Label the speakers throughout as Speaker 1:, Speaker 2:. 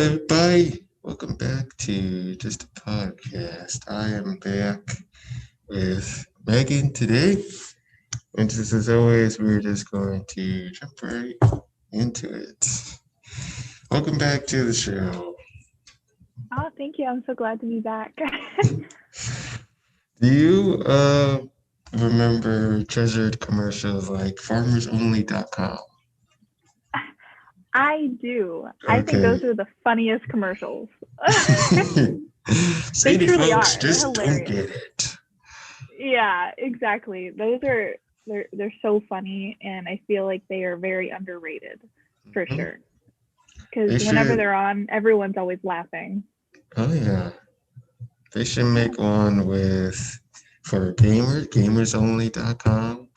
Speaker 1: everybody. Welcome back to Just a Podcast. I am back with Megan today. And just as always, we're just going to jump right into it. Welcome back to the show.
Speaker 2: Oh, thank you. I'm so glad to be back.
Speaker 1: Do you remember treasured commercials like farmersonly.com?
Speaker 2: I do. I think
Speaker 1: Okay.
Speaker 2: those are the funniest commercials. They
Speaker 1: Shady
Speaker 2: truly
Speaker 1: folks
Speaker 2: are. They're
Speaker 1: just don't
Speaker 2: hilarious.
Speaker 1: get it.
Speaker 2: Yeah, exactly. They're so funny, and I feel like they are very underrated for
Speaker 1: Mhm.
Speaker 2: sure. Because
Speaker 1: They
Speaker 2: whenever
Speaker 1: should,
Speaker 2: they're on, everyone's always laughing.
Speaker 1: oh yeah. They should
Speaker 2: Yeah.
Speaker 1: make one with for gamersonly.com,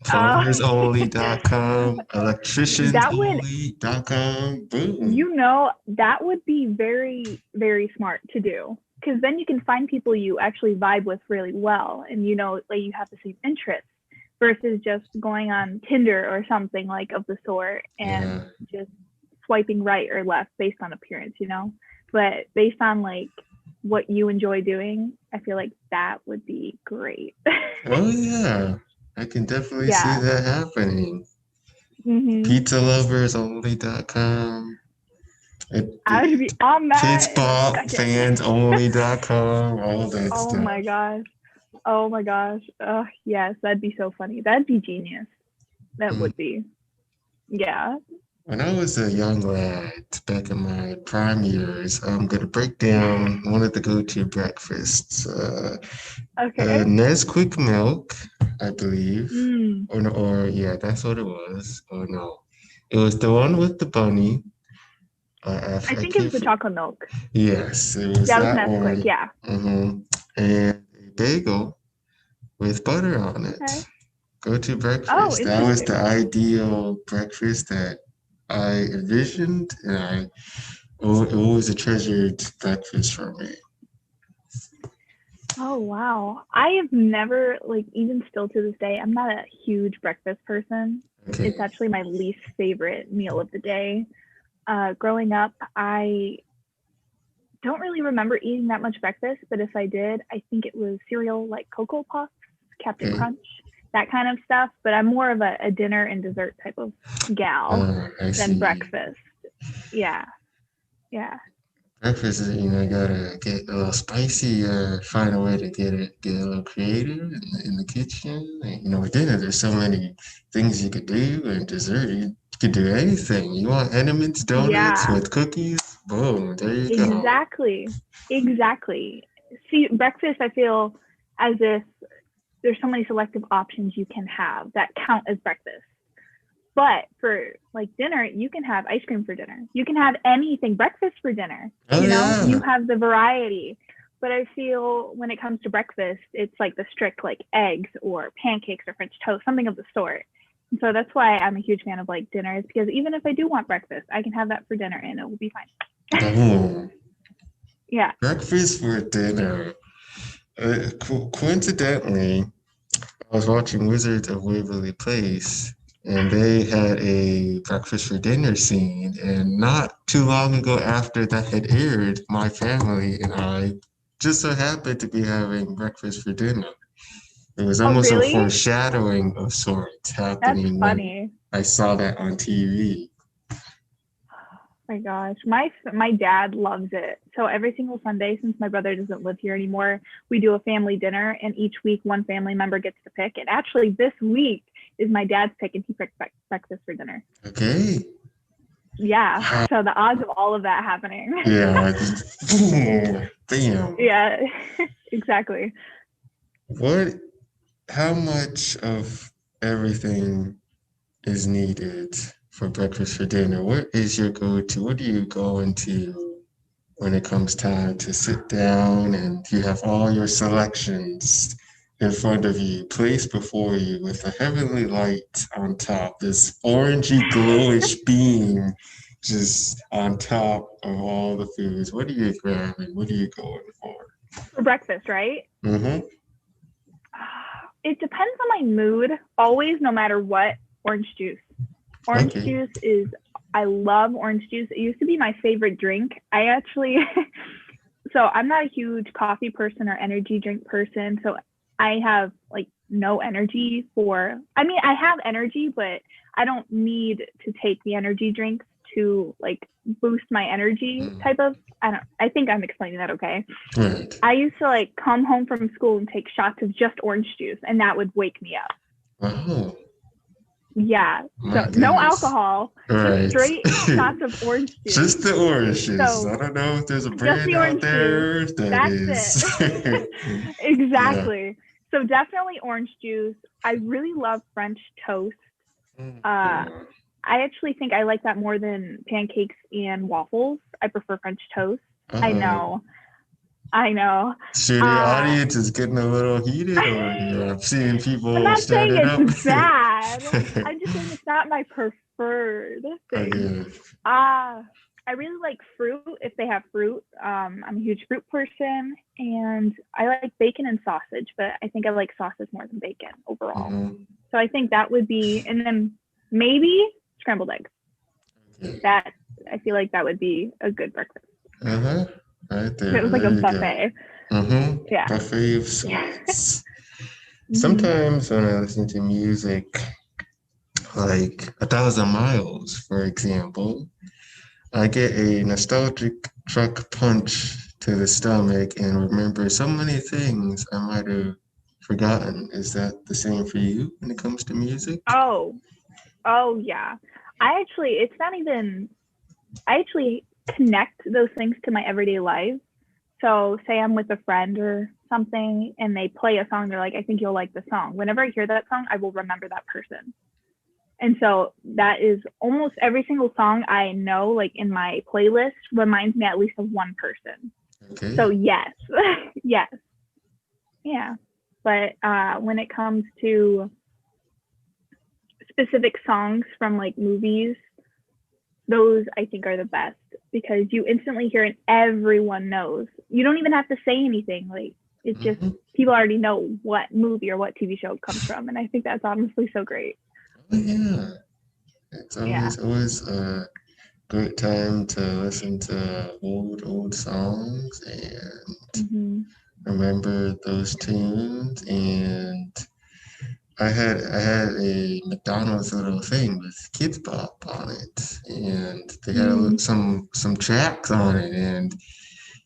Speaker 2: Uh,
Speaker 1: farmersonly.com,
Speaker 2: that would,
Speaker 1: electriciansonly.com. Boom.
Speaker 2: that would be very, very smart to do. Because then you can find people you actually vibe with really well, and like you have the same interests versus just going on Tinder or something like of the sort and
Speaker 1: Yeah.
Speaker 2: just swiping right or left based on appearance. But based on like what you enjoy doing, I feel like that would be great.
Speaker 1: Oh yeah. I can definitely see
Speaker 2: Yeah.
Speaker 1: that happening.
Speaker 2: Mhm.
Speaker 1: Pizzaloversonly.com.
Speaker 2: I would be on that in a second.
Speaker 1: Kidsbopfansonly.com, all that
Speaker 2: Oh my
Speaker 1: stuff.
Speaker 2: gosh. Oh my gosh. Yes, that'd be so funny. That'd be genius. That
Speaker 1: Mm.
Speaker 2: would be. Yeah.
Speaker 1: When I was a young lad, back in my prime years, I'm gonna break down one of the go-to breakfasts.
Speaker 2: Okay.
Speaker 1: Nesquik milk, I believe,
Speaker 2: Mm.
Speaker 1: or yeah, that's what it was. Or no, it was the one with the bunny.
Speaker 2: I
Speaker 1: I
Speaker 2: think it was
Speaker 1: can't.
Speaker 2: the chocolate milk.
Speaker 1: Yes, it was
Speaker 2: Yeah, it was
Speaker 1: that
Speaker 2: Nesquik.
Speaker 1: one.
Speaker 2: Yeah.
Speaker 1: And a bagel with butter on
Speaker 2: Okay.
Speaker 1: it. Go-to
Speaker 2: Oh,
Speaker 1: breakfast. That was the
Speaker 2: interesting.
Speaker 1: ideal breakfast that I envisioned, and it was a treasured breakfast for me.
Speaker 2: Oh, wow. I have never, like, even still to this day, I'm not a huge breakfast person. It's
Speaker 1: Okay.
Speaker 2: actually my least favorite meal of the day. Growing up, I don't really remember eating that much breakfast, but if I did, I think it was cereal like Cocoa Puffs, Captain
Speaker 1: Okay.
Speaker 2: Crunch, that kind of stuff. But I'm more of a dinner and dessert type of gal
Speaker 1: I
Speaker 2: than
Speaker 1: see.
Speaker 2: breakfast. Yeah, yeah,
Speaker 1: Breakfast is, you gotta get a little spicy or find a way to get a little creative in the kitchen. And, with dinner, there's so many things you could do, and dessert, you could do anything. You want Entenmann's donuts
Speaker 2: yeah,
Speaker 1: with cookies? Boom, there you go.
Speaker 2: exactly, exactly. See, breakfast, I feel as if there's so many selective options you can have that count as breakfast. But for like dinner, you can have ice cream for dinner. You can have anything, breakfast for dinner.
Speaker 1: Oh
Speaker 2: You
Speaker 1: yeah.
Speaker 2: have the variety. But I feel when it comes to breakfast, it's like the strict like eggs or pancakes or French toast, something of the sort. And so that's why I'm a huge fan of like dinners because even if I do want breakfast, I can have that for dinner and it will be fine.
Speaker 1: Boom.
Speaker 2: Yeah.
Speaker 1: Breakfast for dinner. Coincidentally, I was watching Wizards of Waverly Place, and they had a breakfast for dinner scene. And not too long ago after that had aired, my family and I just so happened to be having breakfast for dinner. It was
Speaker 2: Oh,
Speaker 1: almost a
Speaker 2: really?
Speaker 1: foreshadowing of sorts
Speaker 2: That's
Speaker 1: happening when
Speaker 2: funny.
Speaker 1: I saw that on TV.
Speaker 2: My gosh, my dad loves it. So every single Sunday, since my brother doesn't live here anymore, we do a family dinner, and each week one family member gets to pick. And actually, this week is my dad's pick, and he picked breakfast for dinner.
Speaker 1: Okay.
Speaker 2: Yeah, so the odds of all of that happening.
Speaker 1: Yeah, just boom, bam.
Speaker 2: Yeah, exactly.
Speaker 1: What, how much of everything is needed for breakfast for dinner? What is your go-to? What do you go into when it comes time to sit down and you have all your selections in front of you, placed before you with a heavenly light on top, this orangey glowish beam just on top of all the foods? What are you grabbing? What are you going for?
Speaker 2: For breakfast, right?
Speaker 1: Mm-hmm.
Speaker 2: It depends on my mood. Always, no matter what, orange juice. Orange
Speaker 1: Okay.
Speaker 2: juice is I love orange juice. It used to be my favorite drink. I actually, so I'm not a huge coffee person or energy drink person. So I have like no energy for, I mean, I have energy, but I don't need to take the energy drinks to like boost my energy
Speaker 1: Mm.
Speaker 2: type of, I think I'm explaining that okay.
Speaker 1: Right.
Speaker 2: I used to like come home from school and take shots of just orange juice, and that would wake me up.
Speaker 1: Wow.
Speaker 2: Yeah.
Speaker 1: My
Speaker 2: So no
Speaker 1: goodness.
Speaker 2: alcohol, just
Speaker 1: Right.
Speaker 2: straight shots of orange juice.
Speaker 1: Just the orange juice.
Speaker 2: So
Speaker 1: I don't know if there's a
Speaker 2: just
Speaker 1: brand
Speaker 2: the
Speaker 1: out
Speaker 2: orange juice.
Speaker 1: there that
Speaker 2: That's
Speaker 1: is.
Speaker 2: it.
Speaker 1: Yeah.
Speaker 2: Exactly. So definitely orange juice. I really love French toast. Uh,
Speaker 1: Mm.
Speaker 2: I actually think I like that more than pancakes and waffles. I prefer French toast. I
Speaker 1: Uh-oh.
Speaker 2: know. I know.
Speaker 1: Sure, the
Speaker 2: Uh,
Speaker 1: audience is getting a little heated over here. I'm seeing
Speaker 2: I'm
Speaker 1: people
Speaker 2: not saying
Speaker 1: standing up.
Speaker 2: it's bad. I'm just saying it's not my preferred thing.
Speaker 1: Okay.
Speaker 2: I really like fruit if they have fruit. I'm a huge fruit person, and I like bacon and sausage, but I think I like sausage more than bacon overall.
Speaker 1: Mhm.
Speaker 2: So I think that would be, and then maybe scrambled eggs.
Speaker 1: Okay.
Speaker 2: That I feel like that would be a good breakfast.
Speaker 1: Uh-huh. Right
Speaker 2: If it
Speaker 1: there.
Speaker 2: was like
Speaker 1: There
Speaker 2: a
Speaker 1: you go.
Speaker 2: buffet.
Speaker 1: Mm-hmm.
Speaker 2: Yeah.
Speaker 1: Buffet of
Speaker 2: Yeah.
Speaker 1: sorts.
Speaker 2: Mm-hmm.
Speaker 1: Sometimes when I listen to music, like A Thousand Miles, for example, I get a nostalgic truck punch to the stomach and remember so many things I might have forgotten. Is that the same for you when it comes to music?
Speaker 2: Oh, oh yeah. It's not even, I actually connect those things to my everyday life. So say I'm with a friend or something and they play a song, they're like, I think you'll like the song. Whenever I hear that song, I will remember that person. And so that is almost every single song I know, like in my playlist, reminds me at least of one person. So
Speaker 1: Okay.
Speaker 2: yes, yes, yeah. But when it comes to specific songs from like movies, those I think are the best because you instantly hear it. Everyone knows. You don't even have to say anything. Like it's just
Speaker 1: Mm-hmm.
Speaker 2: people already know what movie or what TV show it comes from, and I think that's honestly so great.
Speaker 1: Oh, yeah. It's
Speaker 2: Yeah.
Speaker 1: always a great time to listen to old songs and
Speaker 2: Mm-hmm.
Speaker 1: remember those tunes. And I had a McDonald's little thing with Kids Bop on it, and they had
Speaker 2: Mm,
Speaker 1: some tracks on it, and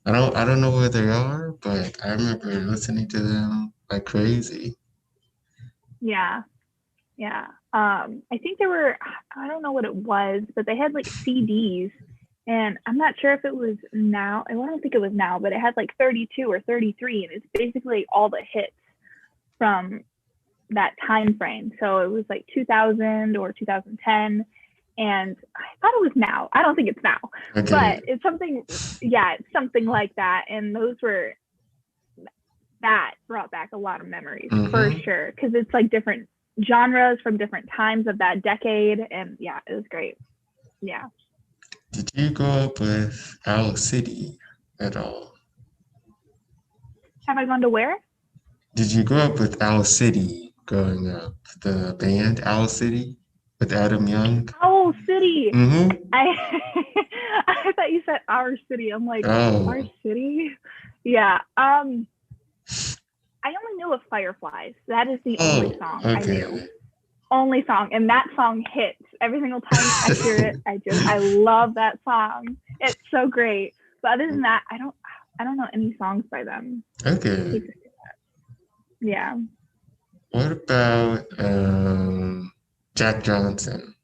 Speaker 1: I don't know where they are, but I remember listening to them like crazy.
Speaker 2: yeah. Yeah. I think there were, I don't know what it was, but they had like CDs. And I'm not sure if it was now. I don't think it was now, but it had like 32 or 33. And it's basically all the hits from that time frame. So it was like 2000 or 2010. And I thought it was now. I don't think it's now,
Speaker 1: Okay.
Speaker 2: but it's something, yeah, it's something like that. And that brought back a lot of memories for
Speaker 1: Mm-hmm.
Speaker 2: sure. Cause it's like different genres from different times of that decade. And yeah, it was great. Yeah.
Speaker 1: Did you grow up with Owl City at all?
Speaker 2: Have I gone to where?
Speaker 1: Did you grow up with Owl City growing up? The band Owl City with Adam Young?
Speaker 2: Owl City.
Speaker 1: Mm-hmm.
Speaker 2: I I thought you said our city. I'm like, our
Speaker 1: Oh,
Speaker 2: city? Yeah. I only knew of Fireflies. That is the only
Speaker 1: oh,
Speaker 2: song I knew.
Speaker 1: okay.
Speaker 2: Only song. And that song hits. Every single time I hear it, I love that song. It's so great. But other than that, I don't know any songs by them. I
Speaker 1: Okay.
Speaker 2: hate to say that. Yeah.
Speaker 1: What about Jack Johnson?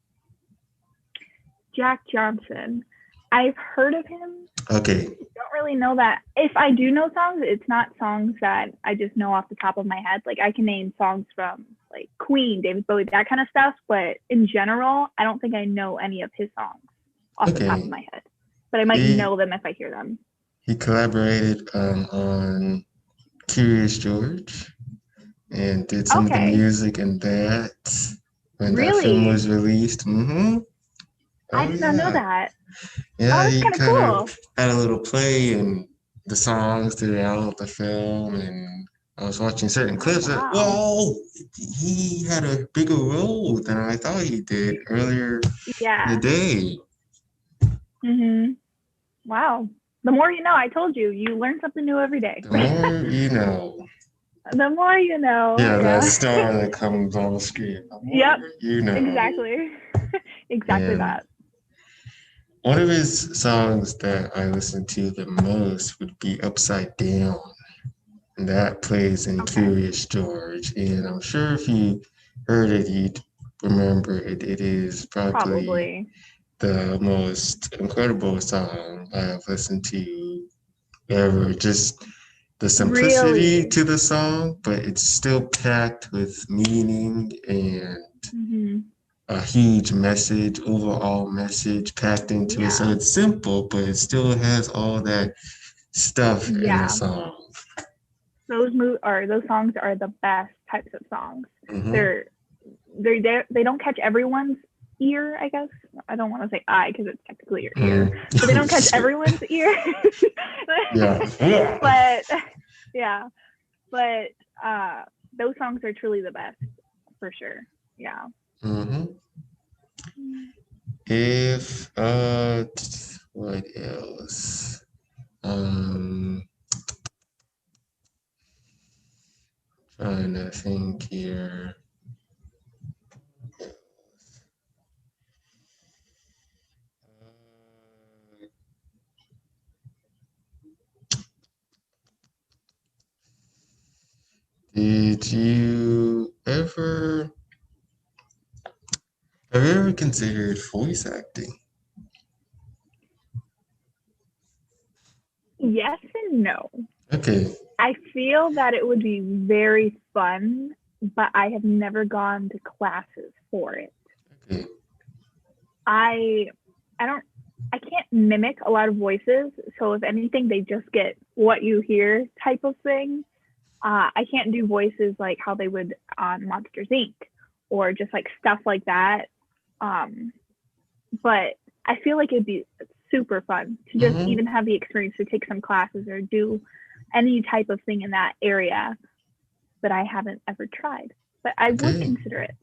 Speaker 2: Jack Johnson. I've heard of him.
Speaker 1: Okay.
Speaker 2: Don't really know that. If I do know songs, it's not songs that I just know off the top of my head. Like I can name songs from like Queen, David Bowie, that kind of stuff. But in general, I don't think I know any of his songs off the top of
Speaker 1: Okay.
Speaker 2: my head. But I might
Speaker 1: He
Speaker 2: know them if I hear them.
Speaker 1: he collaborated on Curious George and did some of the
Speaker 2: Okay.
Speaker 1: music in that when that film
Speaker 2: Really?
Speaker 1: was released. Mm-hmm.
Speaker 2: I
Speaker 1: Oh
Speaker 2: did not know
Speaker 1: yeah.
Speaker 2: that. Oh,
Speaker 1: Yeah,
Speaker 2: that's
Speaker 1: he
Speaker 2: kind of
Speaker 1: kind of
Speaker 2: cool.
Speaker 1: had a little play in the songs throughout the film, and I was watching certain
Speaker 2: Oh,
Speaker 1: clips that,
Speaker 2: wow.
Speaker 1: whoa, he had a bigger role than I thought he did earlier in the
Speaker 2: Yeah.
Speaker 1: day.
Speaker 2: Mm-hmm. Wow. The more you know, I told you, you learn something new every day.
Speaker 1: The more you know.
Speaker 2: The more you know.
Speaker 1: Yeah, that
Speaker 2: Yeah.
Speaker 1: star that comes on the screen. The
Speaker 2: Yep.
Speaker 1: more you know.
Speaker 2: Exactly. Exactly
Speaker 1: And
Speaker 2: that.
Speaker 1: one of his songs that I listen to the most would be Upside Down. And that plays in
Speaker 2: Okay.
Speaker 1: Curious George. And I'm sure if you heard it, you'd remember it. It is probably
Speaker 2: Probably.
Speaker 1: the most incredible song I've listened to ever. Just the simplicity
Speaker 2: Really.
Speaker 1: to the song, but it's still packed with meaning and
Speaker 2: Mm-hmm.
Speaker 1: a huge message, overall message packed into it. So
Speaker 2: Yeah.
Speaker 1: it's simple, but it still has all that stuff in the
Speaker 2: Yeah.
Speaker 1: song.
Speaker 2: Those songs are the best types of songs.
Speaker 1: Hmm.
Speaker 2: They're they don't catch everyone's ear, I guess. I don't want to say eye because it's technically your ear,
Speaker 1: Mm.
Speaker 2: but they don't catch everyone's ear.
Speaker 1: Yeah. Yeah.
Speaker 2: But yeah, but uh, those songs are truly the best for sure. Yeah.
Speaker 1: Hmm. If what else? Um, trying to think here. Did you ever have you ever considered voice acting?
Speaker 2: Yes and no.
Speaker 1: Okay.
Speaker 2: I feel that it would be very fun, but I have never gone to classes for it.
Speaker 1: Okay.
Speaker 2: I I don't I can't mimic a lot of voices, so if anything, they just get what you hear type of thing. I can't do voices like how they would on Monsters Inc. or just like stuff like that. Um, but I feel like it'd be super fun to just
Speaker 1: Mm-hmm.
Speaker 2: even have the experience to take some classes or do any type of thing in that area that I haven't ever tried. But I would
Speaker 1: Okay.
Speaker 2: consider it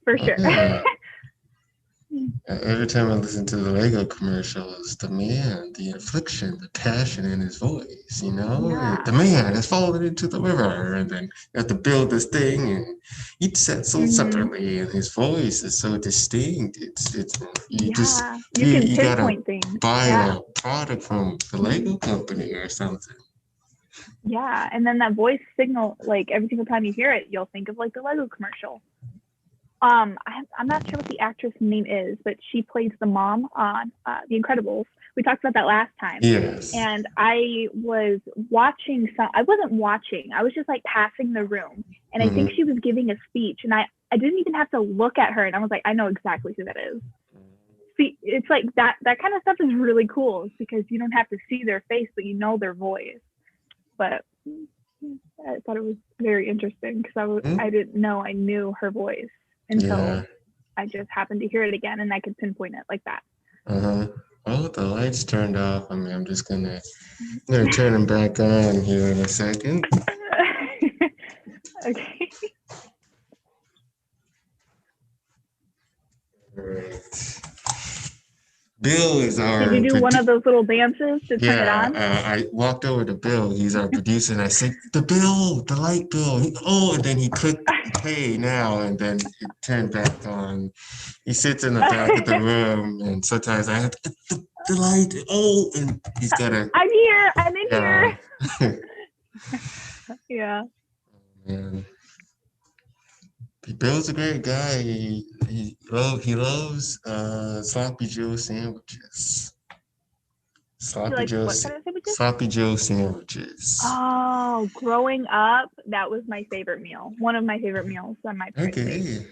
Speaker 2: for
Speaker 1: Oh,
Speaker 2: sure.
Speaker 1: yeah. Every time I listen to the Lego commercials, the man, the inflection, the passion in his voice, the
Speaker 2: Yeah.
Speaker 1: man has fallen into the river, and then you have to build this thing, and each set sold
Speaker 2: Mm-hmm.
Speaker 1: separately, and his voice is so distinct. It's you just
Speaker 2: Yeah. You
Speaker 1: you
Speaker 2: can
Speaker 1: you gotta
Speaker 2: pinpoint things.
Speaker 1: buy
Speaker 2: Yeah.
Speaker 1: a product from the Lego company or something.
Speaker 2: Yeah. And then that voice signal, like every single time you hear it, you'll think of like the Lego commercial. I'm not sure what the actress name is, but she plays the mom on The Incredibles. We talked about that last time,
Speaker 1: Yes.
Speaker 2: and I was watching some. I wasn't watching. I was just like passing the room, and I think
Speaker 1: Hmm.
Speaker 2: she was giving a speech, and I didn't even have to look at her, and I was like, I know exactly who that is. See, it's like that kind of stuff is really cool because you don't have to see their face, but you know their voice. But I thought it was very interesting because I didn't know I knew her voice
Speaker 1: Yeah.
Speaker 2: until I just happened to hear it again and I could pinpoint it like that.
Speaker 1: Uh-huh. Oh, the lights turned off. I mean, I'm gonna turn them back on here in a second.
Speaker 2: Okay.
Speaker 1: All right. Bill is
Speaker 2: Did you
Speaker 1: our
Speaker 2: do one of
Speaker 1: produ-
Speaker 2: those little dances to turn it
Speaker 1: Yeah,
Speaker 2: on?
Speaker 1: I walked over to Bill. He's our producer, and I said, the light bill." Oh, and then he clicked play now, and then it turned back on. He sits in the back of the room, and sometimes I have the light. Oh, and he's got to,
Speaker 2: I'm here. I'm in
Speaker 1: yeah.
Speaker 2: here. Yeah.
Speaker 1: Man, Bill's a great guy. He loves sloppy Joe sandwiches.
Speaker 2: He
Speaker 1: Sloppy
Speaker 2: likes
Speaker 1: Joe
Speaker 2: what kind of sandwiches?
Speaker 1: Sloppy Joe sandwiches.
Speaker 2: Oh, growing up, that was my favorite meal. One of my favorite meals that my parents made.
Speaker 1: Okay.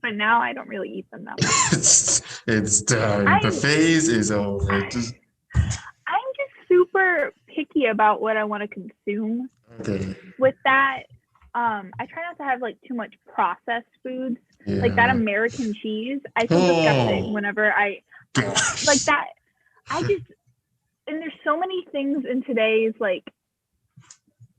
Speaker 2: But now I don't really eat them that much.
Speaker 1: It's done. The
Speaker 2: I'm
Speaker 1: phase is over. Just
Speaker 2: I'm just super picky about what I want to consume.
Speaker 1: okay.
Speaker 2: With that, I try not to have like too much processed foods. Like that
Speaker 1: Yeah.
Speaker 2: American cheese, I feel disgusting
Speaker 1: Oh
Speaker 2: whenever I like
Speaker 1: gosh.
Speaker 2: that. I just and there's so many things in today's like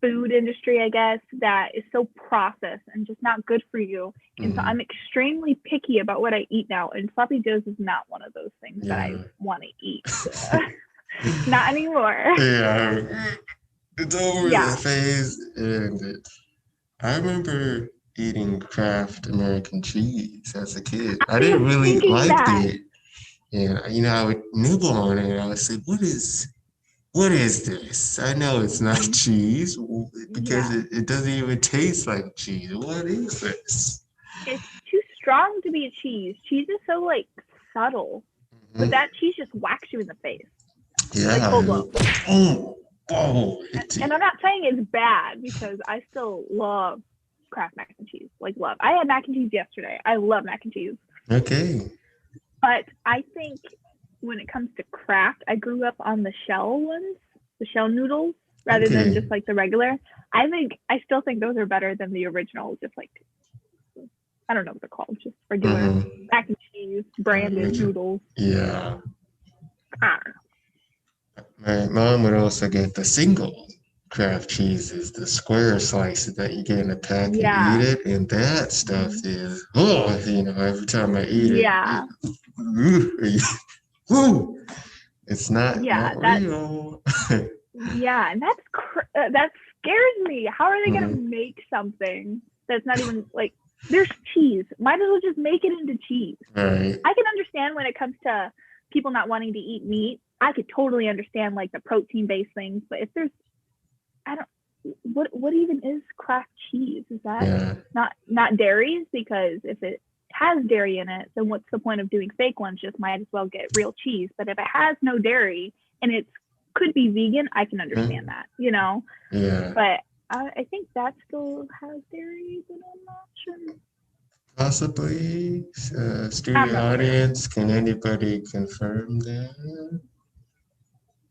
Speaker 2: food industry, I guess, that is so processed and just not good for you. And so I'm extremely picky about what I eat now. And sloppy joes is not one of those things that I want to eat. Not anymore.
Speaker 1: Yeah, it's over
Speaker 2: Yeah.
Speaker 1: the phase. And I remember eating Kraft American cheese as a kid. I didn't
Speaker 2: was
Speaker 1: really
Speaker 2: thinking
Speaker 1: like
Speaker 2: that.
Speaker 1: it. And, I would nibble on it and I would say, what is this? I know it's not cheese because it doesn't even taste like cheese. What is this?
Speaker 2: It's too strong to be a cheese. Cheese is so like subtle, but that cheese just whacks you in the face.
Speaker 1: Yeah.
Speaker 2: Like full blown.
Speaker 1: Oh.
Speaker 2: And I'm not saying it's bad because I still love Kraft mac and cheese. Like love. I had mac and cheese yesterday. I love mac and cheese.
Speaker 1: Okay.
Speaker 2: But I think when it comes to Kraft, I grew up on the shell ones, the shell noodles, rather than just like the regular. I still think those are better than the original, just like, I don't know what they're called, just regular mac and cheese, branded noodles.
Speaker 1: Yeah.
Speaker 2: I don't know.
Speaker 1: My mom would also get the single Kraft cheeses, the square slices that you get in a pack and eat it. And that stuff is, every time I eat it, it's not real.
Speaker 2: Yeah, and that scares me. How are they gonna make something that's not even like, there's cheese? Might as well just make it into cheese.
Speaker 1: Right.
Speaker 2: I can understand when it comes to people not wanting to eat meat. I could totally understand like the protein-based things, but if there's, what even is Kraft cheese? Is that not dairies? Because if it has dairy in it, then what's the point of doing fake ones? Just might as well get real cheese. But if it has no dairy and it could be vegan, I can understand that,
Speaker 1: Yeah.
Speaker 2: But I think that still has dairy, but I'm not sure.
Speaker 1: Possibly. Studio audience, can anybody confirm that?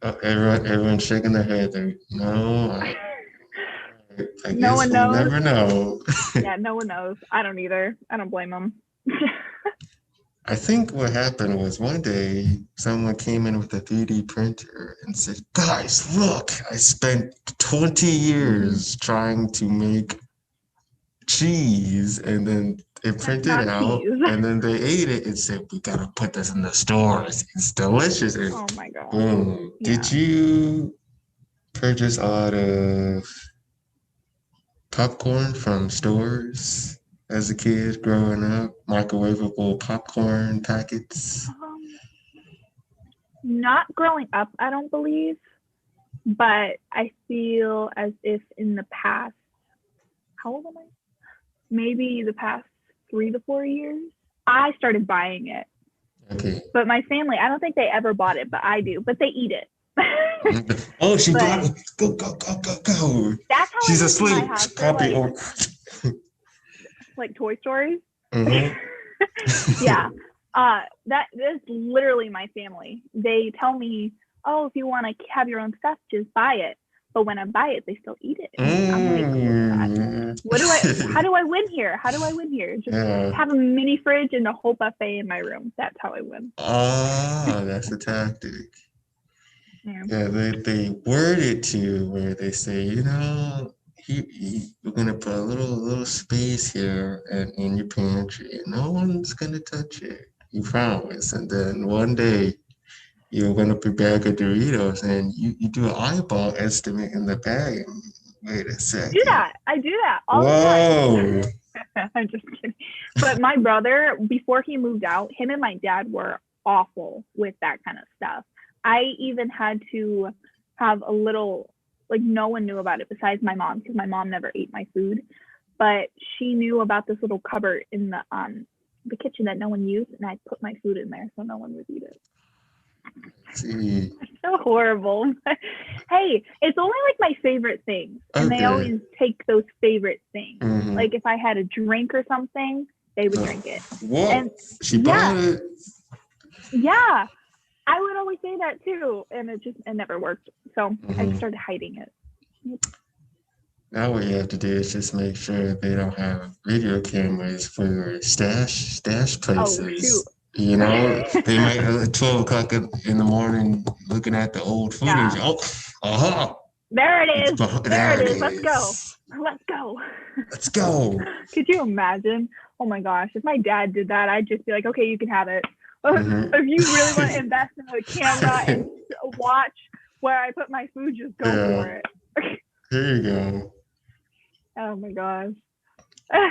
Speaker 1: Oh, everyone's shaking their head. No. I guess
Speaker 2: No one
Speaker 1: we'll
Speaker 2: knows.
Speaker 1: never know.
Speaker 2: Yeah, no one knows. I don't either. I don't blame them.
Speaker 1: I think what happened was one day someone came in with a 3D printer and said, guys, look, I spent 20 years trying to make cheese, and then it printed out cheese. And then they ate it and said, we gotta put this in the stores. It's delicious. And
Speaker 2: oh my God.
Speaker 1: Boom. Yeah. Did you purchase a lot of popcorn from stores as a kid growing up? Microwavable popcorn packets?
Speaker 2: Not growing up, I don't believe. But I feel as if in the past, how old am I? Maybe the past 3 to 4 years, I started buying it.
Speaker 1: Okay.
Speaker 2: But my family, I don't think they ever bought it, but I do. But they eat it.
Speaker 1: Oh, she bought it. Go.
Speaker 2: That's how
Speaker 1: she's
Speaker 2: it
Speaker 1: asleep.
Speaker 2: In my house.
Speaker 1: Copy
Speaker 2: like Toy Stories. Yeah. That is literally my family. They tell me, oh, if you want to have your own stuff, just buy it. But when I buy it, they still eat it. And I'm like, how do I win here? Just have a mini fridge and a whole buffet in my room. That's how I win.
Speaker 1: That's a tactic. Yeah, they word it to where they say, we're gonna put a little space here in your pantry, and no one's gonna touch it. You promise. And then one day you open up your bag of Doritos and you do an eyeball estimate in the bag. And wait a second.
Speaker 2: I do that all the time. I'm just kidding. But my brother, before he moved out, him and my dad were awful with that kind of stuff. I even had to have a little, like, no one knew about it besides my mom, because my mom never ate my food. But she knew about this little cupboard in the kitchen that no one used, and I put my food in there so no one would eat it. It's so horrible. Hey, it's only like my favorite things, and they always take those favorite things. Like if I had a drink or something, they would drink it.
Speaker 1: What? And she bought it.
Speaker 2: Yeah, I would always say that too, and it never worked. So I just started hiding it.
Speaker 1: Now what you have to do is just make sure they don't have video cameras for your stash places.
Speaker 2: Oh, shoot.
Speaker 1: They might at 12 o'clock in the morning looking at the old footage.
Speaker 2: Yeah. There it
Speaker 1: It's
Speaker 2: is. There
Speaker 1: there
Speaker 2: it
Speaker 1: it
Speaker 2: is. Let's go.
Speaker 1: is.
Speaker 2: Let's go.
Speaker 1: Let's go.
Speaker 2: Could you imagine? Oh my gosh, if my dad did that, I'd just be like, okay, you can have it.
Speaker 1: Hmm.
Speaker 2: If you really want to invest in a camera and watch where I put my food, just go
Speaker 1: Yeah,
Speaker 2: for it.
Speaker 1: here you go.
Speaker 2: Oh my gosh.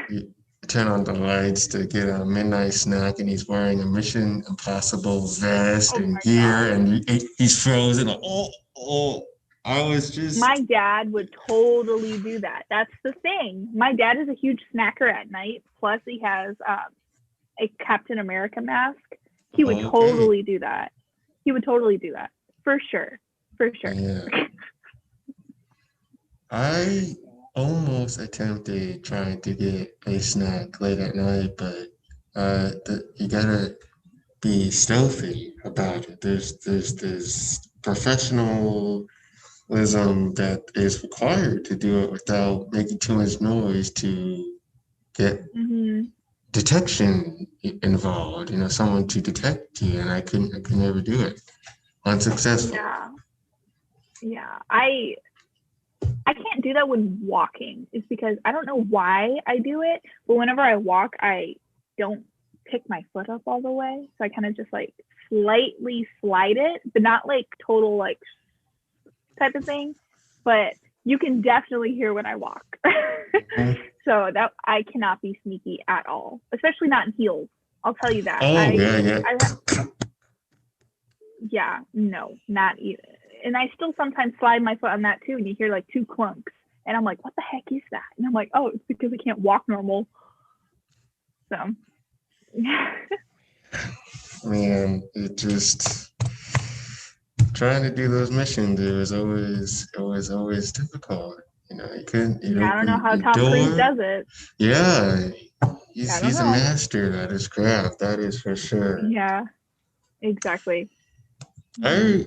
Speaker 1: You turn on the lights to get a midnight snack, and he's wearing a Mission Impossible vest
Speaker 2: Oh
Speaker 1: and
Speaker 2: my
Speaker 1: gear,
Speaker 2: gosh.
Speaker 1: and he's frozen. Oh, oh! I was
Speaker 2: My
Speaker 1: just,
Speaker 2: dad would totally do that. That's the thing. My dad is a huge snacker at night. Plus, he has a Captain America mask. He would
Speaker 1: okay.
Speaker 2: totally do that. He would totally do that for sure. For sure.
Speaker 1: Yeah, I almost attempted trying to get a snack late at night, but you gotta be stealthy about it. There's this professionalism that is required to do it without making too much noise to get
Speaker 2: Mm-hmm.
Speaker 1: detection involved. You know, someone to detect you, and I could never do it. Unsuccessful.
Speaker 2: Yeah. Yeah. I can't do that when walking. It's because I don't know why I do it, but whenever I walk, I don't pick my foot up all the way. So I kind of just like slightly slide it, but not like total like type of thing. But you can definitely hear when I walk.
Speaker 1: Mhm.
Speaker 2: So that I cannot be sneaky at all, especially not in heels. I'll tell you that.
Speaker 1: Oh yeah, yeah.
Speaker 2: Yeah, no, not even. And I still sometimes slide my foot on that too, and you hear like two clunks, and I'm like, what the heck is that? And I'm like, oh, it's because I can't walk normal. So,
Speaker 1: Man, it just trying to do those missions. Always difficult. You know, you couldn't. You'd
Speaker 2: yeah, I don't know
Speaker 1: open
Speaker 2: how
Speaker 1: your
Speaker 2: Tom Cruise
Speaker 1: door.
Speaker 2: does it.
Speaker 1: Yeah,
Speaker 2: I don't
Speaker 1: he's a
Speaker 2: know.
Speaker 1: master at his craft. That is for sure.
Speaker 2: Yeah, exactly. Mm-hmm.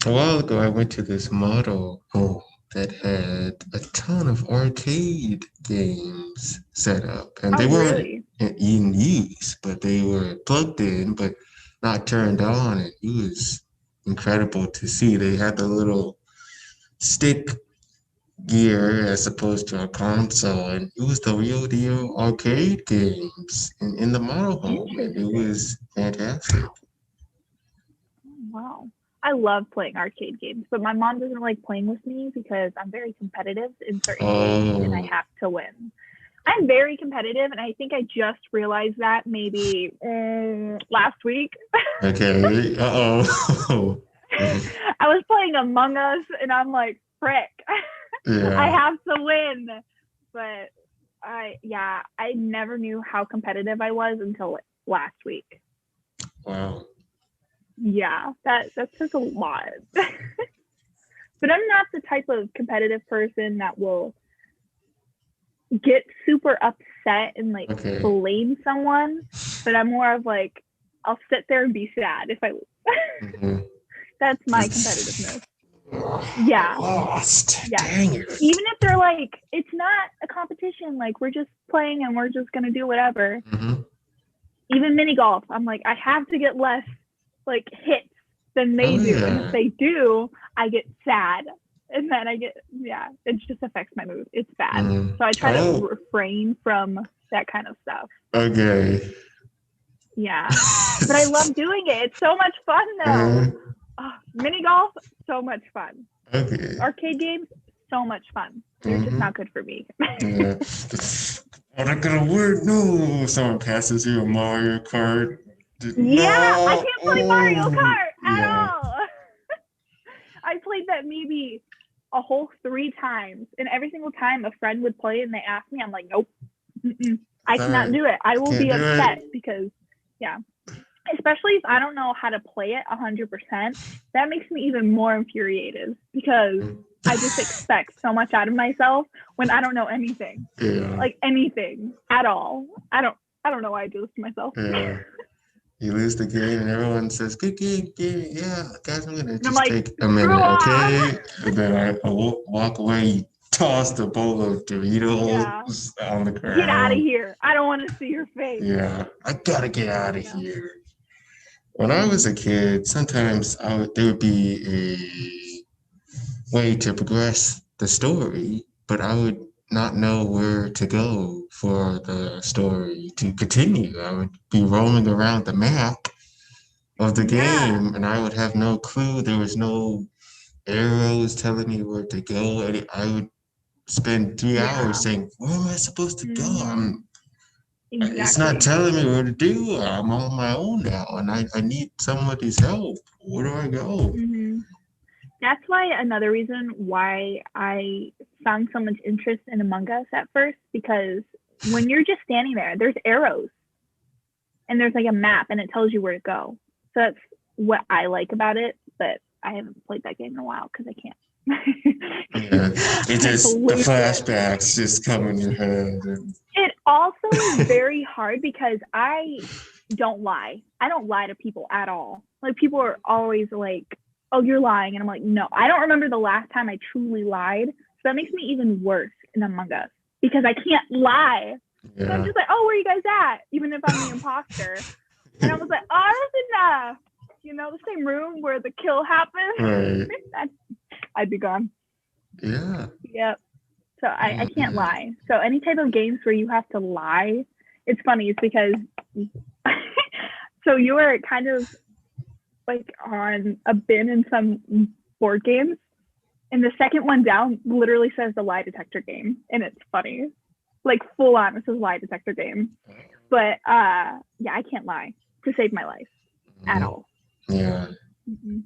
Speaker 1: I A while ago, I went to this model home that had a ton of arcade games set up, and
Speaker 2: Oh,
Speaker 1: they weren't
Speaker 2: really?
Speaker 1: in use, but they were plugged in, but not turned on. And it was incredible to see. They had the little stick gear as opposed to a console, and it was the real deal arcade games in the model home, and it
Speaker 2: Interesting.
Speaker 1: was fantastic.
Speaker 2: Wow. I love playing arcade games, but my mom doesn't like playing with me because I'm very competitive in certain games and I
Speaker 1: Oh,
Speaker 2: have to win. I'm very competitive, and I think I just realized that maybe last week.
Speaker 1: okay. Uh-oh.
Speaker 2: I was playing Among Us, and I'm like, frick, I
Speaker 1: Yeah.
Speaker 2: have to win. But I never knew how competitive I was until last week.
Speaker 1: Wow.
Speaker 2: Yeah, that says a lot. But I'm not the type of competitive person that will get super upset and like
Speaker 1: Okay.
Speaker 2: blame someone. But I'm more of like, I'll sit there and be sad if I.
Speaker 1: Mhm.
Speaker 2: That's my
Speaker 1: It's-
Speaker 2: competitiveness. Yeah,
Speaker 1: I lost.
Speaker 2: yeah.
Speaker 1: Dang it.
Speaker 2: Even if they're like, it's not a competition. Like we're just playing and we're just gonna do whatever.
Speaker 1: Hmm.
Speaker 2: Even mini golf, I'm like, I have to get less like hits than they
Speaker 1: Oh
Speaker 2: do, and if
Speaker 1: yeah.
Speaker 2: they do, I get sad, and then I get it just affects my mood. It's bad,
Speaker 1: Mm.
Speaker 2: so I try to
Speaker 1: Oh,
Speaker 2: refrain from that kind of stuff.
Speaker 1: okay.
Speaker 2: Yeah, but I love doing it. It's so much fun though.
Speaker 1: Uh,
Speaker 2: Oh, mini golf, so much fun.
Speaker 1: okay.
Speaker 2: Arcade games, so much fun. They're just
Speaker 1: Hmm.
Speaker 2: not good for me.
Speaker 1: Yeah. Oh, that gonna work. No. Someone passes you a Mario Kart.
Speaker 2: Yeah, I
Speaker 1: No.
Speaker 2: can't play Mario
Speaker 1: Oh,
Speaker 2: Kart at
Speaker 1: yeah.
Speaker 2: all. I played that maybe a whole 3 times, and every single time a friend would play and they asked me, I'm like, nope, I cannot
Speaker 1: Sorry.
Speaker 2: do it. I
Speaker 1: I
Speaker 2: will
Speaker 1: can't
Speaker 2: be
Speaker 1: do it.
Speaker 2: upset because, yeah, especially if I don't know how to play it 100%. That makes me even more infuriated because I just expect so much out of myself when I don't know anything,
Speaker 1: Yeah.
Speaker 2: like anything at all. I don't know why I do this to myself.
Speaker 1: Yeah. You lose the game and everyone says, good game, game. Yeah, guys, I'm gonna
Speaker 2: And I'm
Speaker 1: just
Speaker 2: like,
Speaker 1: take a
Speaker 2: screw
Speaker 1: minute,
Speaker 2: off.
Speaker 1: okay? And then I walk away, you toss the bowl of
Speaker 2: Yeah,
Speaker 1: Doritos on the
Speaker 2: get out of
Speaker 1: ground.
Speaker 2: here. I don't want to see your face.
Speaker 1: Yeah, I gotta get out of
Speaker 2: Yeah.
Speaker 1: here. When I was a kid, sometimes there would be way to progress the story, but I would not know where to go for the story to continue. I would be roaming around the map of the
Speaker 2: Yeah.
Speaker 1: game and I would have no clue. There was no arrows telling me where to go. And I would spend 3 hours
Speaker 2: Yeah.
Speaker 1: saying, where am I supposed to go?
Speaker 2: Hmm.
Speaker 1: It's not
Speaker 2: Exactly.
Speaker 1: telling me what to do. I'm on my own now and I need somebody's help. Where do I go?
Speaker 2: Hmm. That's why another reason why I found so much interest in Among Us at first, because when you're just standing there, there's arrows and there's like a map and it tells you where to go. So that's what I like about it, but I haven't played that game in a while because I can't.
Speaker 1: Yeah, it
Speaker 2: I
Speaker 1: just, the
Speaker 2: lose it.
Speaker 1: flashbacks just come in your head. And
Speaker 2: It also is very hard because I don't lie. I don't lie to people at all. Like people are always like, "Oh, you're lying," and I'm like, "No, I don't remember the last time I truly lied." So that makes me even worse in Among Us because I can't lie. So I'm
Speaker 1: yeah.
Speaker 2: just like, "Oh, where you guys at?" Even if I'm the imposter, and I was like, "Oh, I was in the same room where the kill happened."
Speaker 1: Right.
Speaker 2: I'd be gone.
Speaker 1: Yeah.
Speaker 2: Yep. So I can't
Speaker 1: Mm,
Speaker 2: lie. So any type of games where you have to lie, it's funny. It's because so you were kind of like on a bin in some board games, and the second one down literally says the lie detector game, and it's funny, like full on. It says lie detector game, but yeah, I can't lie to save my life at
Speaker 1: mhm.
Speaker 2: all.
Speaker 1: Yeah.
Speaker 2: Mm-mm.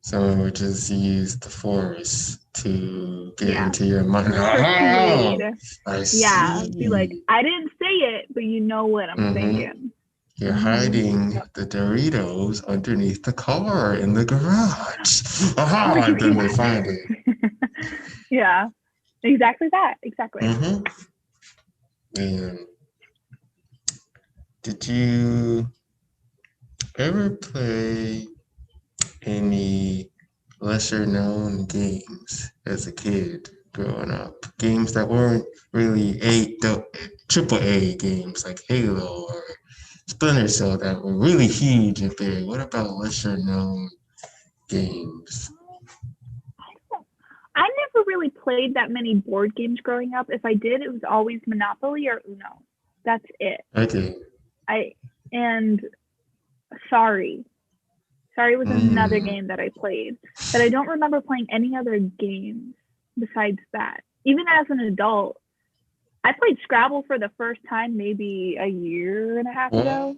Speaker 1: Someone would just use the force to get
Speaker 2: Yeah,
Speaker 1: into your mind.
Speaker 2: persuade.
Speaker 1: Oh, I
Speaker 2: Yeah, be like,
Speaker 1: see.
Speaker 2: I didn't say it, but you know what I'm
Speaker 1: Hmm.
Speaker 2: saying.
Speaker 1: You're
Speaker 2: Mm-hmm.
Speaker 1: hiding the Doritos underneath the car in the garage.
Speaker 2: Oh,
Speaker 1: Aha! And then they find it.
Speaker 2: yeah. Yeah, exactly that. Exactly.
Speaker 1: Hmm. And did you ever play any lesser known games as a kid growing up? Games that weren't really triple A games like Halo or Splinter Cell that were really huge and big. What about lesser known games?
Speaker 2: I never really played that many board games growing up. If I did, it was always Monopoly or Uno. That's it.
Speaker 1: Okay.
Speaker 2: I and Sorry. Sorry was another
Speaker 1: Mm.
Speaker 2: game that I played, but I don't remember playing any other games besides that. Even as an adult, I played Scrabble for the first time maybe a year and a half
Speaker 1: Whoa.
Speaker 2: ago.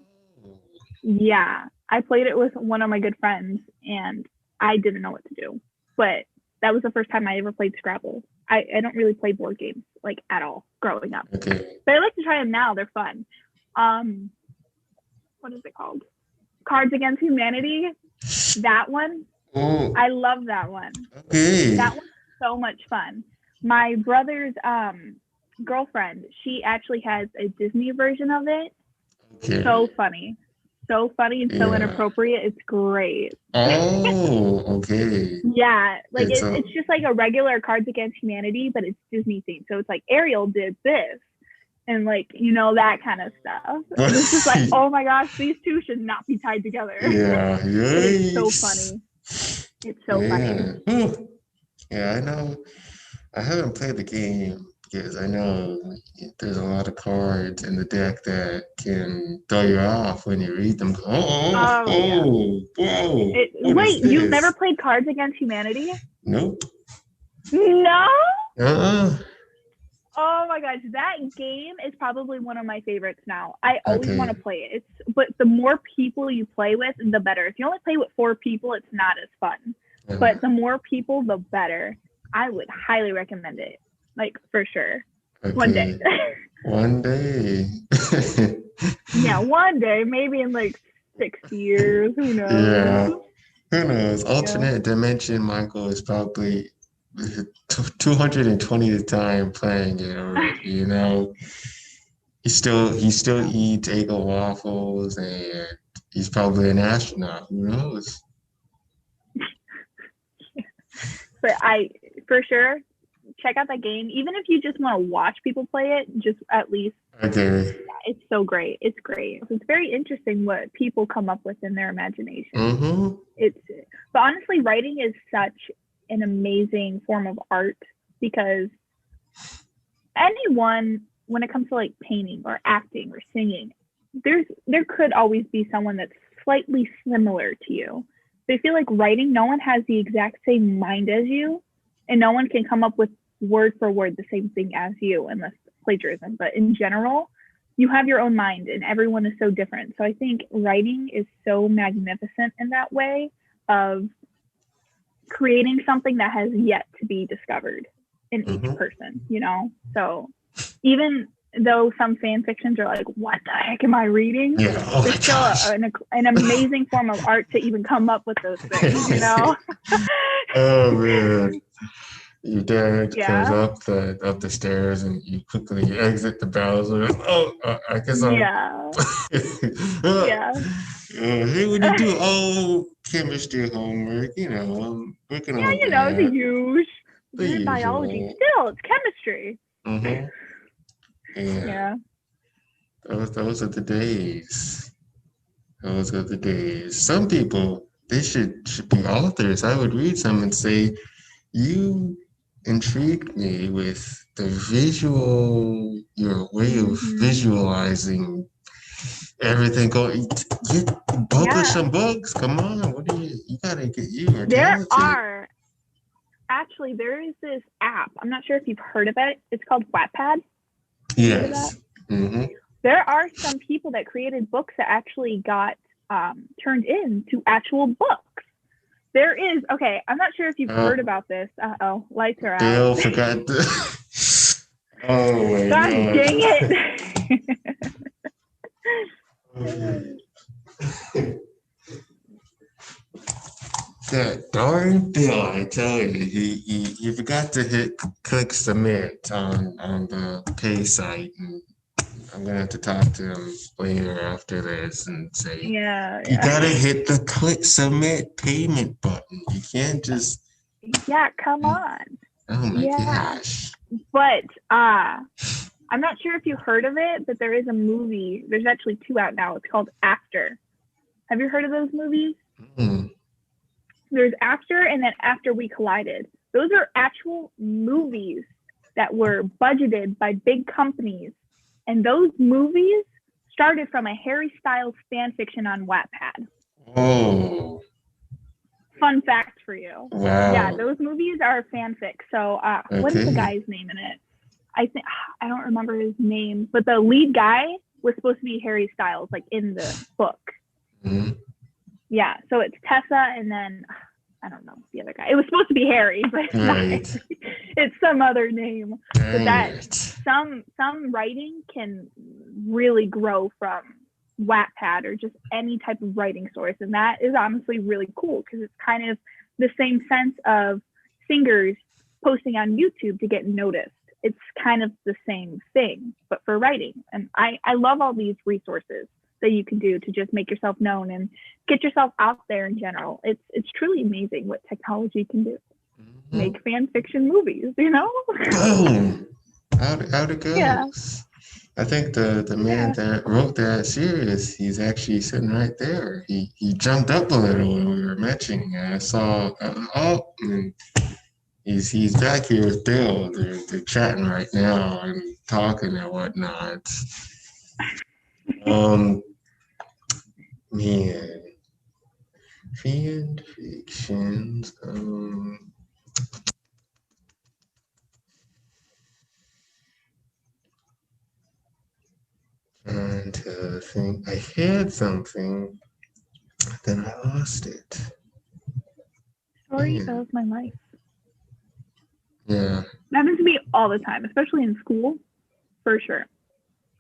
Speaker 2: Yeah, I played it with one of my good friends, and I didn't know what to do. But that was the first time I ever played Scrabble. I don't really play board games like at all growing up,
Speaker 1: Okay.
Speaker 2: but I like to try them now. They're fun. Um, what is it called? Cards Against Humanity. That one,
Speaker 1: Oh,
Speaker 2: I love that one.
Speaker 1: okay.
Speaker 2: That one's so much fun. My brother's girlfriend, she actually has a Disney version of it.
Speaker 1: Okay.
Speaker 2: So funny. So funny and so
Speaker 1: Yeah.
Speaker 2: inappropriate. It's great.
Speaker 1: Oh, okay.
Speaker 2: Yeah, like
Speaker 1: It's a
Speaker 2: it's just like a regular Cards Against Humanity, but it's Disney themed. So it's like Ariel did this and like that kind of stuff. And it's just like, oh my gosh, these two should not be tied together.
Speaker 1: yeah,
Speaker 2: But it's so
Speaker 1: yikes.
Speaker 2: funny. It's so funny.
Speaker 1: Yeah. Whew. Yeah, I know. I haven't played the game because I know there's a lot of cards in the deck that can throw you off when you read them. Oh,
Speaker 2: Oh yeah.
Speaker 1: oh, whoa, what is
Speaker 2: Wait, you've never
Speaker 1: this?
Speaker 2: played Cards Against Humanity?
Speaker 1: Nope.
Speaker 2: No.
Speaker 1: Uh-uh.
Speaker 2: Oh my gosh, that game is probably one of my favorites now. I always want to
Speaker 1: Okay.
Speaker 2: play it. But the more people you play with, the better. If you only play with 4 people, it's not as fun.
Speaker 1: Uh,
Speaker 2: But the more people, the better. I would highly recommend it, like for sure. One day.
Speaker 1: okay. One day.
Speaker 2: Yeah, one day, maybe in like 6 years. Who knows?
Speaker 1: Yeah. Who knows?
Speaker 2: Yeah.
Speaker 1: Alternate dimension Michael is probably 220th time playing it already, you know? He still eats Eggo waffles and he's probably an astronaut. Who knows?
Speaker 2: But I, for sure, check out that game. Even if you just want to watch people play it, just at least
Speaker 1: Okay.
Speaker 2: it's so great. It's great. It's very interesting what people come up with in their imagination.
Speaker 1: Mm-hmm.
Speaker 2: It's but honestly, writing is such an amazing form of art, because anyone, when it comes to like painting or acting or singing, there could always be someone that's slightly similar to you. But I feel like writing, no one has the exact same mind as you, and no one can come up with word for word the same thing as you, unless plagiarism. But in general, you have your own mind, and everyone is so different. So I think writing is so magnificent in that way of creating something that has yet to be discovered in each person, you know? So even though some fan fictions are like, what the heck am I reading?
Speaker 1: Yeah. Oh
Speaker 2: There's still an amazing form of art to even come up with those things, you know?
Speaker 1: Oh man. Your dad
Speaker 2: Yeah.
Speaker 1: comes up the stairs and you quickly exit the browser. Oh, I guess I'm.
Speaker 2: Yeah. Yeah.
Speaker 1: Hey, what do you do? Oh, chemistry homework. You know, I'm working
Speaker 2: Yeah,
Speaker 1: on
Speaker 2: you know, the
Speaker 1: that.
Speaker 2: usual.
Speaker 1: The
Speaker 2: Weird biology.
Speaker 1: usual.
Speaker 2: Still, it's chemistry.
Speaker 1: Mm-hmm. Yeah.
Speaker 2: Yeah.
Speaker 1: Those are the days. Those are the days. Some people, they should be authors. I would read some and say, you intrigued me with your way of
Speaker 2: Mm-hmm.
Speaker 1: visualizing everything. Get publish
Speaker 2: Yeah.
Speaker 1: some books. Come on, you gotta get, you are
Speaker 2: There
Speaker 1: talented.
Speaker 2: are there is this app. I'm not sure if you've heard of it. It's called Wattpad. Have you heard of that?
Speaker 1: Yes. Mm-hmm.
Speaker 2: There are some people that created books that actually got turned into actual books. There is, okay, I'm not sure if you've heard about this. Uh-oh, lights are out.
Speaker 1: Dale forgot to. Oh my
Speaker 2: God
Speaker 1: God.
Speaker 2: dang it.
Speaker 1: That darn Bill, I tell you, he forgot to click submit on the pay site, and I'm gonna have to talk to him later after this and say,
Speaker 2: Yeah,
Speaker 1: you
Speaker 2: yeah.
Speaker 1: gotta hit the click submit payment button. You can't just.
Speaker 2: Yeah, come on.
Speaker 1: Oh my
Speaker 2: Yeah.
Speaker 1: gosh.
Speaker 2: But I'm not sure if you heard of it, but there is a movie. There's actually 2 out now. It's called After. Have you heard of those movies?
Speaker 1: Mm.
Speaker 2: There's After and then After We Collided. Those are actual movies that were budgeted by big companies. And those movies started from a Harry Styles fan fiction on Wattpad.
Speaker 1: Oh.
Speaker 2: Fun fact for you.
Speaker 1: Wow.
Speaker 2: Yeah, those movies are fanfic. So what is the guy's name in it? I don't remember his name, but the lead guy was supposed to be Harry Styles, like in the book.
Speaker 1: Mm-hmm.
Speaker 2: Yeah, so it's Tessa, and then I don't know the other guy. It was supposed to be Harry, but it's not. It's some other name. But that some writing can really grow from Wattpad or just any type of writing source, and that is honestly really cool because it's kind of the same sense of singers posting on YouTube to get noticed. It's kind of the same thing, but for writing. And I love all these resources that you can do to just make yourself known and get yourself out there in general. It's truly amazing what technology can do. Mm-hmm. Make fan fiction movies, you know?
Speaker 1: Boom! Out it goes.
Speaker 2: Yeah.
Speaker 1: I think the man that wrote that series, he's actually sitting right there. He jumped up a little when we were mentioning. I saw and he's back here with Bill. They're chatting right now and talking and whatnot. Man, fan fictions. Trying to think. I had something, then I lost it.
Speaker 2: Story of my life.
Speaker 1: Yeah.
Speaker 2: That happens to me all the time, especially in school, for sure.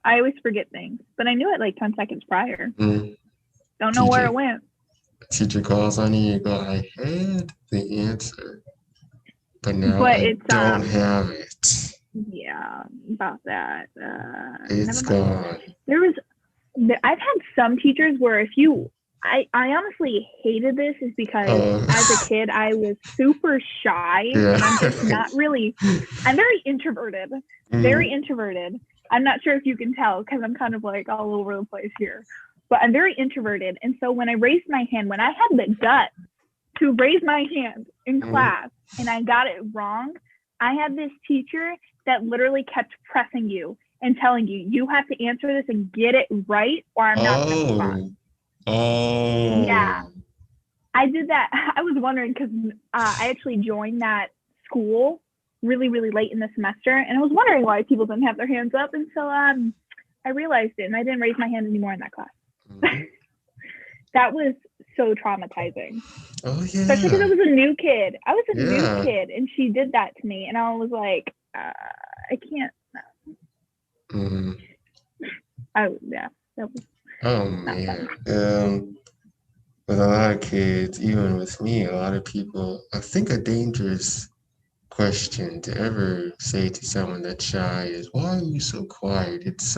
Speaker 2: I always forget things, but I knew it like 10 seconds prior. Don't know where it went.
Speaker 1: Teacher calls on you, you go, I had the answer, but now I don't have it.
Speaker 2: Yeah, about that.
Speaker 1: It's gone.
Speaker 2: I've had some teachers where I honestly hated this is because as a kid, I was super shy and I'm just not really, I'm very introverted, very introverted. I'm not sure if you can tell because I'm kind of like all over the place here, but I'm very introverted. And so when I raised my hand, when I had the gut to raise my hand in class and I got it wrong, I had this teacher that literally kept pressing you and telling you, you have to answer this and get it right or I'm not going to move
Speaker 1: Oh,
Speaker 2: on. Yeah,
Speaker 1: oh,
Speaker 2: I did that. I was wondering because I actually joined that school really, really late in the semester, and I was wondering why people didn't have their hands up. And so I realized it, and I didn't raise my hand anymore in that class.
Speaker 1: mhm.
Speaker 2: That was so traumatizing,
Speaker 1: Oh
Speaker 2: especially because I
Speaker 1: yeah,
Speaker 2: was a new kid. I was a new
Speaker 1: yeah.
Speaker 2: kid, and she did that to me, and I was like, I can't.
Speaker 1: Mhm.
Speaker 2: Yeah, that was
Speaker 1: Oh
Speaker 2: not
Speaker 1: man.
Speaker 2: fun.
Speaker 1: With a lot of kids, even with me, a lot of people, I think a dangerous question to ever say to someone that's shy is, why are you so quiet? It's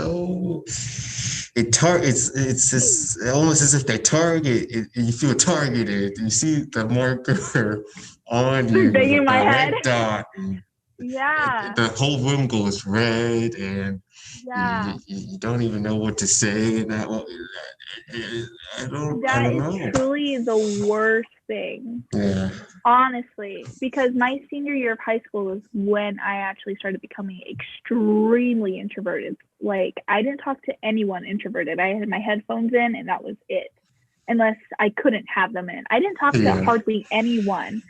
Speaker 1: just almost as if they target it, you feel targeted. You see the marker on you with
Speaker 2: Banging my
Speaker 1: the
Speaker 2: head.
Speaker 1: red dot, and
Speaker 2: Yeah,
Speaker 1: the whole room goes red, and
Speaker 2: yeah.
Speaker 1: you don't even know what to say. And I
Speaker 2: That
Speaker 1: don't
Speaker 2: is
Speaker 1: know.
Speaker 2: truly the worst thing,
Speaker 1: Yeah.
Speaker 2: honestly, because my senior year of high school was when I actually started becoming extremely introverted. Like, I didn't talk to anyone introverted. I had my headphones in, and that was it, unless I couldn't have them in. I didn't talk to
Speaker 1: Yeah.
Speaker 2: hardly anyone.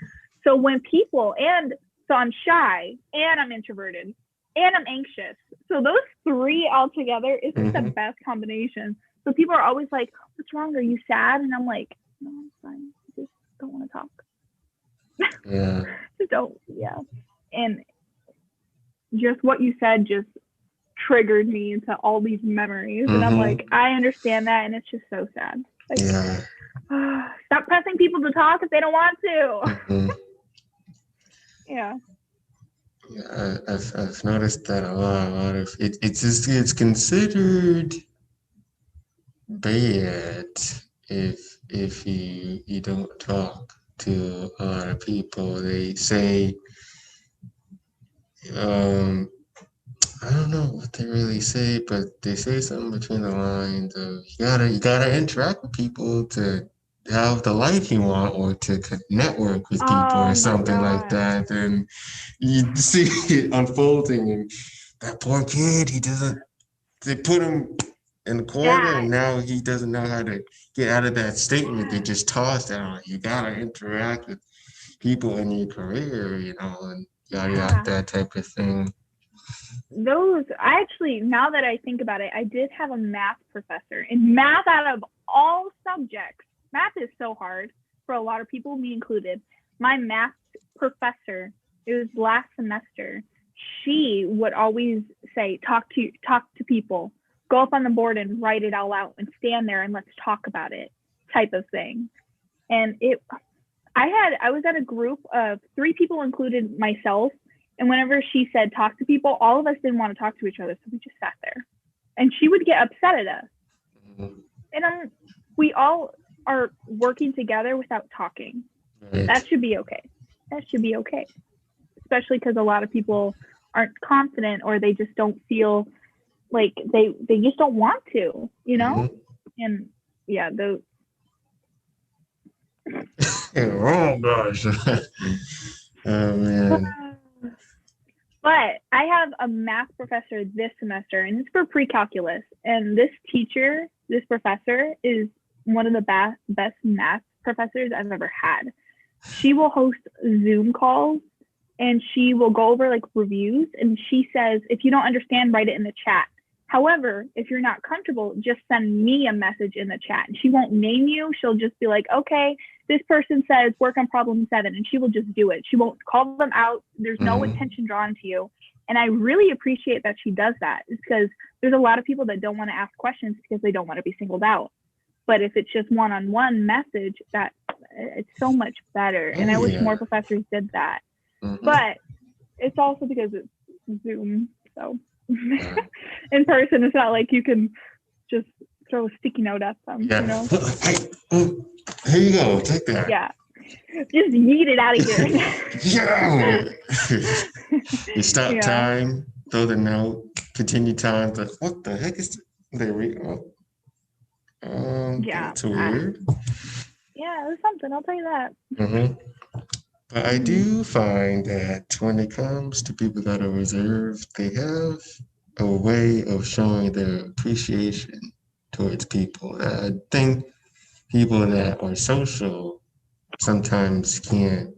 Speaker 2: So when people, and so I'm shy, and I'm introverted, and I'm anxious. So those three all together isn't the
Speaker 1: Hmm.
Speaker 2: best combination. So people are always like, "What's wrong? Are you sad?" And I'm like, "No, I'm fine. I just don't want to talk.
Speaker 1: Yeah.
Speaker 2: Just don't." Yeah. And just what you said just triggered me into all these memories. And I'm like,
Speaker 1: Hmm.
Speaker 2: I understand that. And it's just so sad. Like,
Speaker 1: Yeah.
Speaker 2: stop pressing people to talk if they don't want to.
Speaker 1: Hmm.
Speaker 2: Yeah.
Speaker 1: Yeah, I've noticed that a lot. A lot of it's considered bad if you don't talk to a lot of people. They say, um, I don't know what they really say, but they say something between the lines of you gotta interact with people to have the life you want or to network with people or
Speaker 2: Oh my
Speaker 1: something like
Speaker 2: gosh.
Speaker 1: that. And you see it unfolding, and that poor kid, he doesn't. They put him in the corner,
Speaker 2: That,
Speaker 1: and now he doesn't know how to get out of that statement. They just tossed out. You gotta interact with people in your career, and yada yada,
Speaker 2: yeah.
Speaker 1: that type of thing.
Speaker 2: I actually, now that I think about it, I did have a math professor. And math, out of all subjects, math is so hard for a lot of people, me included. My math professor, it was last semester, she would always say, talk to people, go up on the board and write it all out and stand there and let's talk about it, type of thing. And I was at a group of three people, included myself. And whenever she said talk to people, all of us didn't want to talk to each other. So we just sat there. And she would get upset at us.
Speaker 1: Mhm.
Speaker 2: And we all are working together without talking.
Speaker 1: Right.
Speaker 2: That should be okay. That should be okay. Especially because a lot of people aren't confident or they just don't feel like they just don't want to, you know?
Speaker 1: Mhm.
Speaker 2: And yeah, those.
Speaker 1: Oh gosh. Oh man.
Speaker 2: But I have a math professor this semester, and it's for pre-calculus. And this teacher, this professor, is one of the best math professors I've ever had. She will host Zoom calls, and she will go over like reviews. And she says, if you don't understand, write it in the chat. However, if you're not comfortable, just send me a message in the chat. And she won't name you. She'll just be like, okay, this person says work on problem 7, and she will just do it. She won't call them out. There's no
Speaker 1: Mhm.
Speaker 2: attention drawn to you. And I really appreciate that she does that. It's because there's a lot of people that don't want to ask questions because they don't want to be singled out. But if it's just one-on-one message, that it's so much better.
Speaker 1: Oh
Speaker 2: And I wish
Speaker 1: yeah.
Speaker 2: more professors did that.
Speaker 1: Mhm.
Speaker 2: But it's also because it's Zoom. So
Speaker 1: Yeah.
Speaker 2: in person, it's not like you can just throw a sticky note at them,
Speaker 1: Yeah.
Speaker 2: you know?
Speaker 1: Hey, here you go. Take that.
Speaker 2: Yeah. Just yeet it out of here.
Speaker 1: Yeah. You stop
Speaker 2: Yeah.
Speaker 1: time, throw the note, continue time. But what the heck is they read?
Speaker 2: Yeah.
Speaker 1: That's weird.
Speaker 2: Yeah, it was something. I'll tell you that.
Speaker 1: Hmm. But I
Speaker 2: Hmm.
Speaker 1: do find that when it comes to people that are reserved, they have a way of showing their appreciation towards people. I think people that are social sometimes can't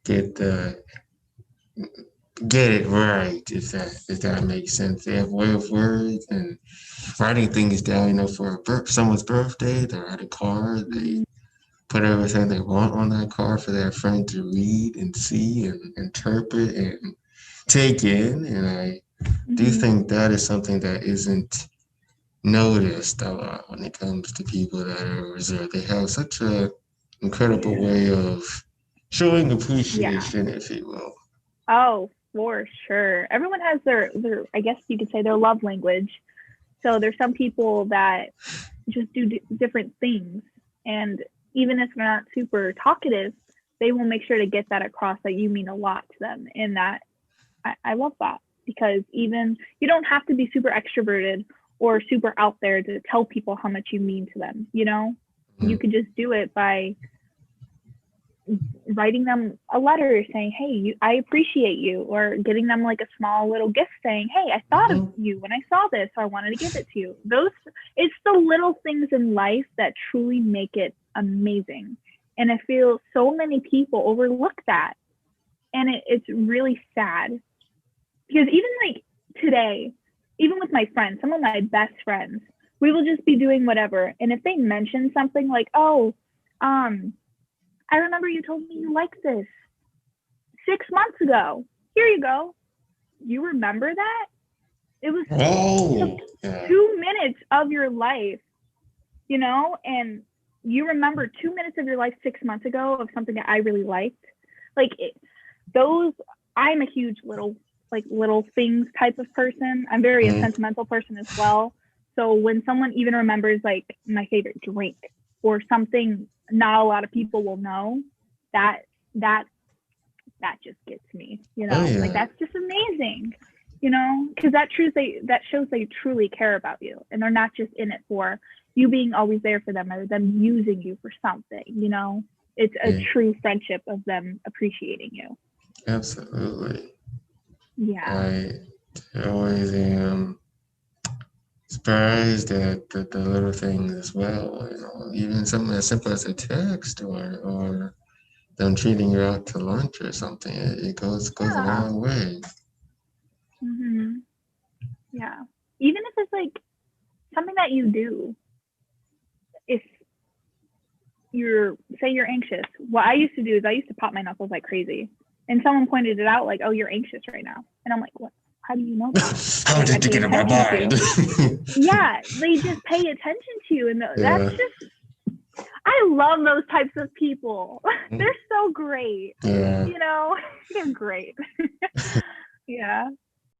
Speaker 1: get the get it right, if that makes sense. They have a way of words and writing things down, for someone's birthday, they write a card, they
Speaker 2: Hmm.
Speaker 1: put everything they want on that card for their friend to read and see and interpret and take in. And I do
Speaker 2: Hmm.
Speaker 1: think that is something that isn't noticed a lot when it comes to people that are reserved. They have such a incredible way of showing
Speaker 2: Yeah.
Speaker 1: appreciation, if you will.
Speaker 2: Oh, for sure. Everyone has their I guess you could say their love language. So there's some people that just do different things, and even if they're not super talkative, they will make sure to get that across that you mean a lot to them. And that I love that, because even you don't have to be super extroverted or super out there to tell people how much you mean to them. You
Speaker 1: Mm.
Speaker 2: could just do it by writing them a letter saying, hey, I appreciate you, or getting them like a small little gift saying, hey, I thought of
Speaker 1: Mhm.
Speaker 2: you when I saw this, so I wanted to give it to you. It's the little things in life that truly make it amazing. And I feel so many people overlook that. And it's really sad, because even like today, even with my friends, some of my best friends, we will just be doing whatever. And if they mention something like, oh, um, I remember you told me you liked this 6 months ago. Here you go. You remember that? It was took
Speaker 1: Oh, yeah.
Speaker 2: 2 minutes of your life, and you remember 2 minutes of your life 6 months ago of something that I really liked. Like those, I'm a huge little things type of person. I'm very a
Speaker 1: Mhm.
Speaker 2: sentimental person as well. So when someone even remembers like my favorite drink or something not a lot of people will know, that that that just gets me,
Speaker 1: Oh,
Speaker 2: like
Speaker 1: yeah.
Speaker 2: that's just amazing, because that shows they truly care about you, and they're not just in it for you being always there for them or them using you for something. It's a
Speaker 1: Yeah,
Speaker 2: true friendship of them appreciating you.
Speaker 1: absolutely.
Speaker 2: Yeah.
Speaker 1: I always am surprised at the little things as well. Even something as simple as a text or them treating you out to lunch or something. It goes a
Speaker 2: Yeah.
Speaker 1: long way.
Speaker 2: Hmm. Yeah. Even if it's like something that you do, if you're say you're anxious, what I used to do is I used to pop my knuckles like crazy, and someone pointed it out like, oh, you're anxious right now, and I'm like, what? How do you know that?
Speaker 1: I was
Speaker 2: Like, I
Speaker 1: just
Speaker 2: pay
Speaker 1: thinking in my
Speaker 2: attention to
Speaker 1: mind.
Speaker 2: you. Yeah, they just pay attention to you, and that's
Speaker 1: Yeah.
Speaker 2: just, I love those types of people. They're so great.
Speaker 1: Yeah.
Speaker 2: you know They're great. Yeah.